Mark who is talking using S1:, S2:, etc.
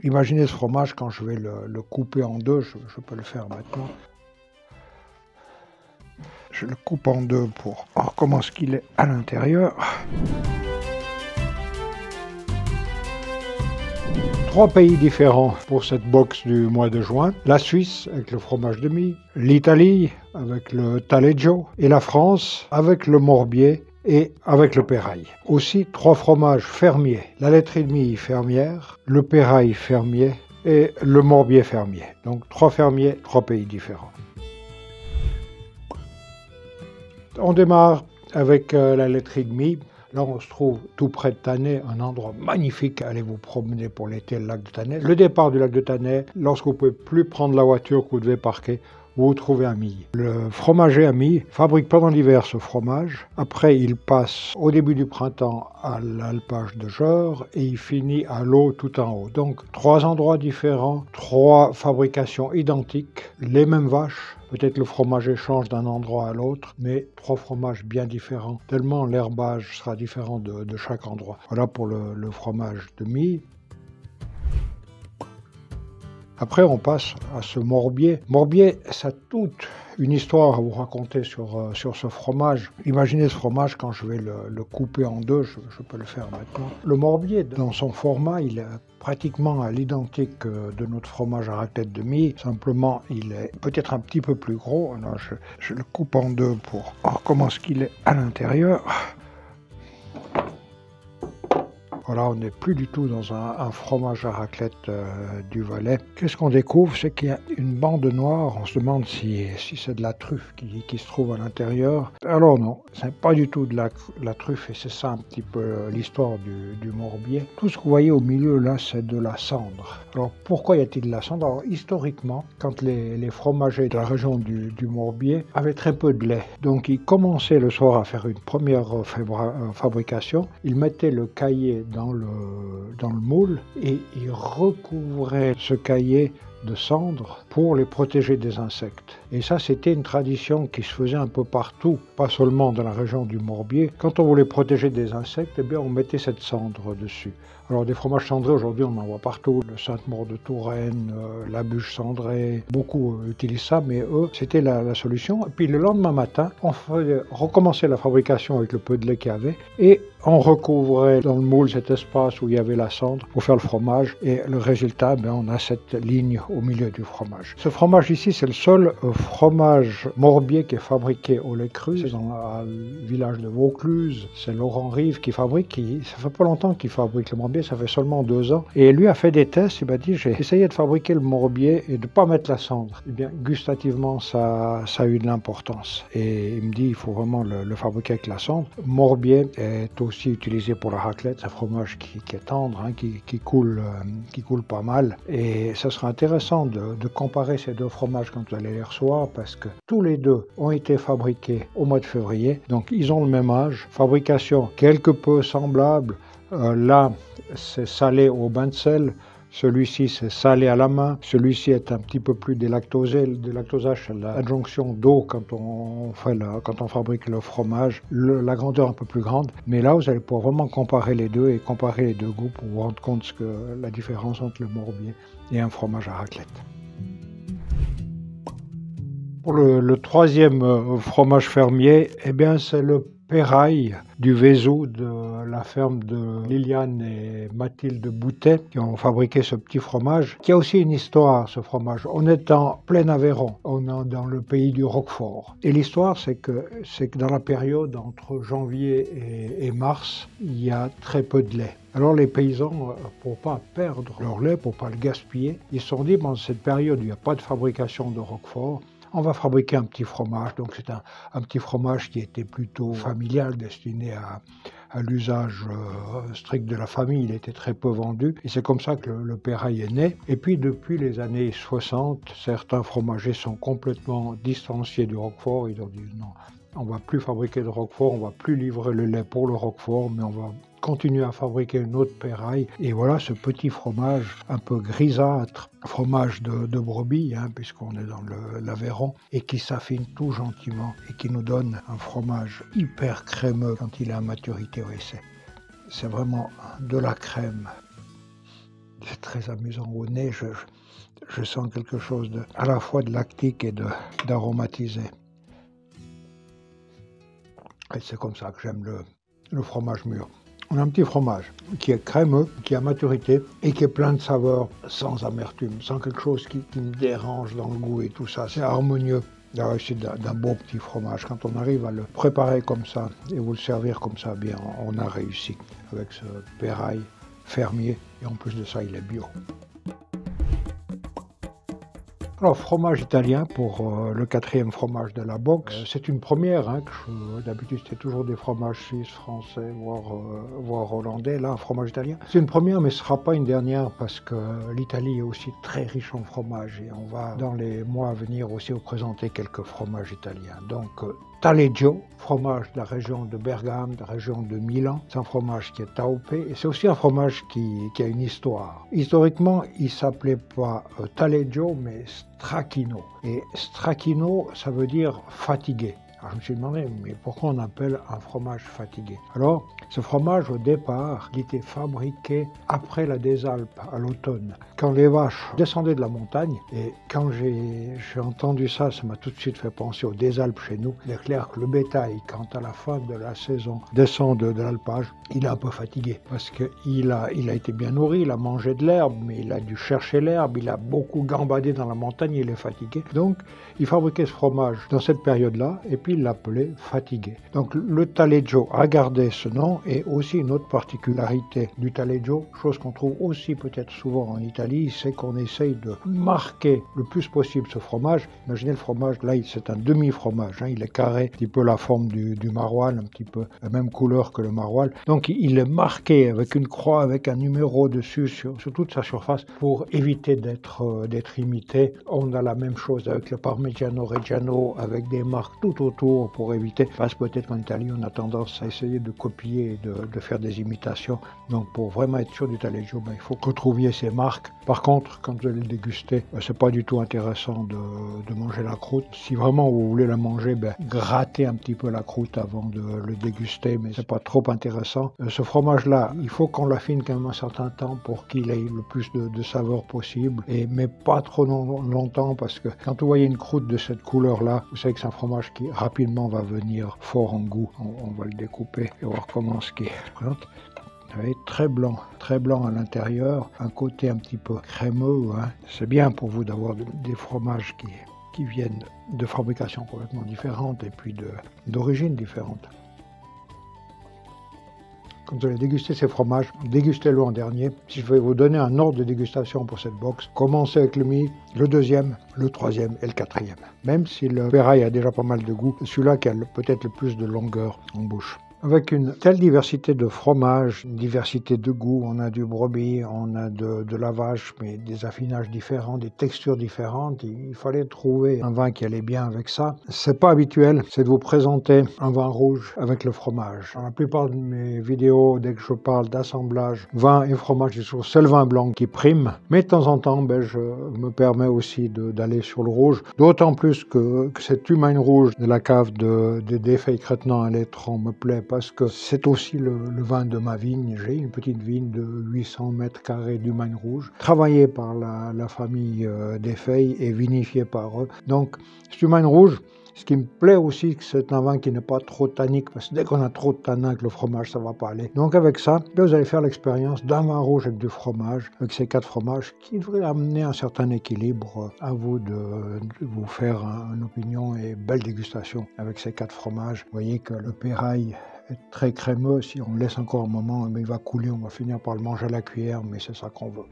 S1: Imaginez ce fromage quand je vais le couper en deux, je peux le faire maintenant. Je le coupe en deux pour voir comment ce qu'il est à l'intérieur. 3 pays différents pour cette box du mois de juin. La Suisse avec le fromage de mie, l'Italie avec le taleggio et la France avec le morbier et avec le pérail. Aussi 3 fromages fermiers, la laiterie de mie fermière, le pérail fermier et le morbier fermier. Donc 3 fermiers, 3 pays différents. On démarre avec la laiterie de mie. Là, on se trouve tout près de Tannay, un endroit magnifique. Allez vous promener pour l'été, le lac de Tannay. Le départ du lac de Tannay, lorsque vous ne pouvez plus prendre la voiture que vous devez parquer, vous trouvez un Milly. Le fromager à Milly fabrique pendant l'hiver ce fromage. Après, il passe au début du printemps à l'alpage de Jeure et il finit à l'eau tout en haut. Donc, 3 endroits différents, 3 fabrications identiques, les mêmes vaches. Peut-être le fromager change d'un endroit à l'autre, mais 3 fromages bien différents, tellement l'herbage sera différent de chaque endroit. Voilà pour le fromage de Milly. Après, on passe à ce morbier. Morbier, ça a toute une histoire à vous raconter sur ce fromage. Imaginez ce fromage quand je vais le couper en deux, je peux le faire maintenant. Le morbier, dans son format, il est pratiquement à l'identique de notre fromage à raclette de mie. Simplement, il est peut-être un petit peu plus gros. Alors, je le coupe en deux pour voir comment ce qu'il est à l'intérieur. Voilà, on n'est plus du tout dans un fromage à raclette du Valais. Qu'est-ce qu'on découvre? C'est qu'il y a une bande noire. On se demande si c'est de la truffe qui se trouve à l'intérieur. Alors non, c'est pas du tout de la truffe et c'est ça un petit peu l'histoire du morbier. Tout ce que vous voyez au milieu là, c'est de la cendre. Alors pourquoi y a-t-il de la cendre? Alors historiquement, quand les fromagers de la région du Morbier avaient très peu de lait, donc ils commençaient le soir à faire une première fabrication, ils mettaient le caillé dans le moule et ils recouvraient ce caillé de cendres pour les protéger des insectes. Et ça, c'était une tradition qui se faisait un peu partout, pas seulement dans la région du Morbier. Quand on voulait protéger des insectes, eh bien, on mettait cette cendre dessus. Alors, des fromages cendrés, aujourd'hui, on en voit partout. Le Sainte-Maure de Touraine, la bûche cendrée, beaucoup utilisent ça, mais eux, c'était la solution. Et puis, le lendemain matin, on recommençait la fabrication avec le peu de lait qu'il y avait et on recouvrait dans le moule cet espace où il y avait la cendre pour faire le fromage. Et le résultat, ben, on a cette ligne au milieu du fromage. Ce fromage ici, c'est le seul fromage morbier qui est fabriqué au lait cru. C'est dans le village de Vaucluse. C'est Laurent Rive qui fabrique. Ça fait pas longtemps qu'il fabrique le morbier, ça fait seulement 2 ans. Et lui a fait des tests. Il m'a dit, j'ai essayé de fabriquer le morbier et de ne pas mettre la cendre. Eh bien, gustativement, ça a eu de l'importance. Et il me dit, il faut vraiment le fabriquer avec la cendre. Morbier est aussi utilisé pour la raclette. C'est un fromage qui est tendre, hein, qui coule pas mal. Et ça sera intéressant de comparer ces 2 fromages quand vous allez les recevoir parce que tous les 2 ont été fabriqués au mois de février. Donc ils ont le même âge. Fabrication quelque peu semblable. Là, c'est salé au bain de sel. Celui-ci, c'est salé à la main. Celui-ci est un petit peu plus délactosé. Le délactosage, c'est l'adjonction d'eau quand on fabrique le fromage. La grandeur un peu plus grande. Mais là, vous allez pouvoir vraiment comparer les 2 et comparer les 2 goûts pour vous rendre compte la différence entre le morbier et un fromage à raclette. Pour le 3e fromage fermier, eh bien, c'est le pérail du Vézou de la ferme de Liliane et Mathilde Boutet qui ont fabriqué ce petit fromage qui a aussi une histoire, ce fromage. On est en plein Aveyron, on est dans le pays du Roquefort. Et l'histoire, c'est que dans la période entre janvier et mars, il y a très peu de lait. Alors les paysans, pour ne pas perdre leur lait, pour ne pas le gaspiller, ils se sont dit, dans cette période où il n'y a pas de fabrication de Roquefort, on va fabriquer un petit fromage. Donc c'est un petit fromage qui était plutôt familial, destiné à l'usage strict de la famille. Il était très peu vendu et c'est comme ça que le pérail est né. Et puis depuis les années 60, certains fromagers sont complètement distanciés du Roquefort. Ils ont dit non, on ne va plus fabriquer de Roquefort, on ne va plus livrer le lait pour le Roquefort, mais on va continuer à fabriquer une autre pérail. Et voilà ce petit fromage un peu grisâtre, fromage de brebis, hein, puisqu'on est dans l'Aveyron, et qui s'affine tout gentiment et qui nous donne un fromage hyper crémeux quand il est à maturité. Oui, c'est vraiment de la crème. C'est très amusant au nez, je sens quelque chose à la fois de lactique et d'aromatisé. Et c'est comme ça que j'aime le fromage mûr. On a un petit fromage qui est crémeux, qui est à maturité et qui est plein de saveurs sans amertume, sans quelque chose qui me dérange dans le goût et tout ça. C'est harmonieux. La réussite d'un beau petit fromage. Quand on arrive à le préparer comme ça et vous le servir comme ça, bien, on a réussi avec ce Péraille fermier. Et en plus de ça, il est bio. Alors, fromage italien pour le 4e fromage de la box. C'est une première. Hein, d'habitude, c'était toujours des fromages suisses, français, voire hollandais. Là, un fromage italien. C'est une première, mais ce ne sera pas une dernière parce que l'Italie est aussi très riche en fromage. Et on va, dans les mois à venir, aussi vous présenter quelques fromages italiens. Donc, Taleggio, fromage de la région de Bergame, de la région de Milan. C'est un fromage qui est AOP et c'est aussi un fromage qui a une histoire. Historiquement, il ne s'appelait pas Taleggio, mais Stracchino. Et Stracchino, ça veut dire fatigué. Alors je me suis demandé, mais pourquoi on appelle un fromage fatigué? Alors, ce fromage, au départ, il était fabriqué après la désalpe, à l'automne, quand les vaches descendaient de la montagne. Et quand j'ai entendu ça, ça m'a tout de suite fait penser aux désalpes chez nous. Il est clair que le bétail, quand à la fin de la saison descend de l'alpage, il est un peu fatigué, parce qu'il a été bien nourri, il a mangé de l'herbe, mais il a dû chercher l'herbe, il a beaucoup gambadé dans la montagne, il est fatigué. Donc, il fabriquait ce fromage dans cette période-là, et puis il l'appelait fatigué. Donc le Taleggio a gardé ce nom et aussi une autre particularité du Taleggio, chose qu'on trouve aussi peut-être souvent en Italie, c'est qu'on essaye de marquer le plus possible ce fromage. Imaginez le fromage, là c'est un demi-fromage, hein, il est carré, un petit peu la forme du maroilles, un petit peu la même couleur que le maroilles. Donc il est marqué avec une croix, avec un numéro dessus sur toute sa surface pour éviter d'être imité. On a la même chose avec le Parmigiano Reggiano, avec des marques tout autour pour éviter, parce que peut-être qu'en Italie on a tendance à essayer de copier et de faire des imitations. Donc pour vraiment être sûr du Taleggio, il faut que vous trouviez ces marques. Par contre, quand vous allez le déguster, c'est pas du tout intéressant de manger la croûte. Si vraiment vous voulez la manger, grattez un petit peu la croûte avant de le déguster, mais c'est pas trop intéressant. Ce fromage-là, il faut qu'on l'affine quand même un certain temps pour qu'il ait le plus de saveur possible, mais pas trop longtemps, parce que quand vous voyez une croûte de cette couleur-là, vous savez que c'est un fromage qui rapidement va venir fort en goût. On va le découper et voir comment ce qui se présente. Vous voyez, très blanc à l'intérieur, un côté un petit peu crémeux. Hein. C'est bien pour vous d'avoir des fromages qui viennent de fabrication complètement différente et puis d'origine différente. Quand vous allez déguster ces fromages, dégustez-le en dernier. Si je vais vous donner un ordre de dégustation pour cette box, commencez avec le mi, le 2e, le 3e et le 4e. Même si le Péraille a déjà pas mal de goût, celui-là qui a peut-être le plus de longueur en bouche. Avec une telle diversité de fromages, une diversité de goûts, on a du brebis, on a de la vache, mais des affinages différents, des textures différentes. Il fallait trouver un vin qui allait bien avec ça. C'est pas habituel, c'est de vous présenter un vin rouge avec le fromage. Dans la plupart de mes vidéos, dès que je parle d'assemblage, vin et fromage, c'est le vin blanc qui prime. Mais de temps en temps, je me permets aussi d'aller sur le rouge. D'autant plus que cette Humaine rouge de la cave des Feuilles-Crétenant à l'Étran me plaît parce que c'est aussi le vin de ma vigne. J'ai une petite vigne de 800 mètres carrés d'Humaine rouge, travaillée par la famille des Feuilles et vinifiée par eux. Donc, cette Humaine rouge, ce qui me plaît aussi, c'est un vin qui n'est pas trop tannique, parce que dès qu'on a trop de tanin avec le fromage, ça ne va pas aller. Donc avec ça, vous allez faire l'expérience d'un vin rouge avec du fromage, avec ces 4 fromages, qui devraient amener un certain équilibre. À vous de vous faire une opinion et belle dégustation avec ces 4 fromages. Vous voyez que le Péraille est très crémeux. Si on laisse encore un moment, il va couler, on va finir par le manger à la cuillère, mais c'est ça qu'on veut.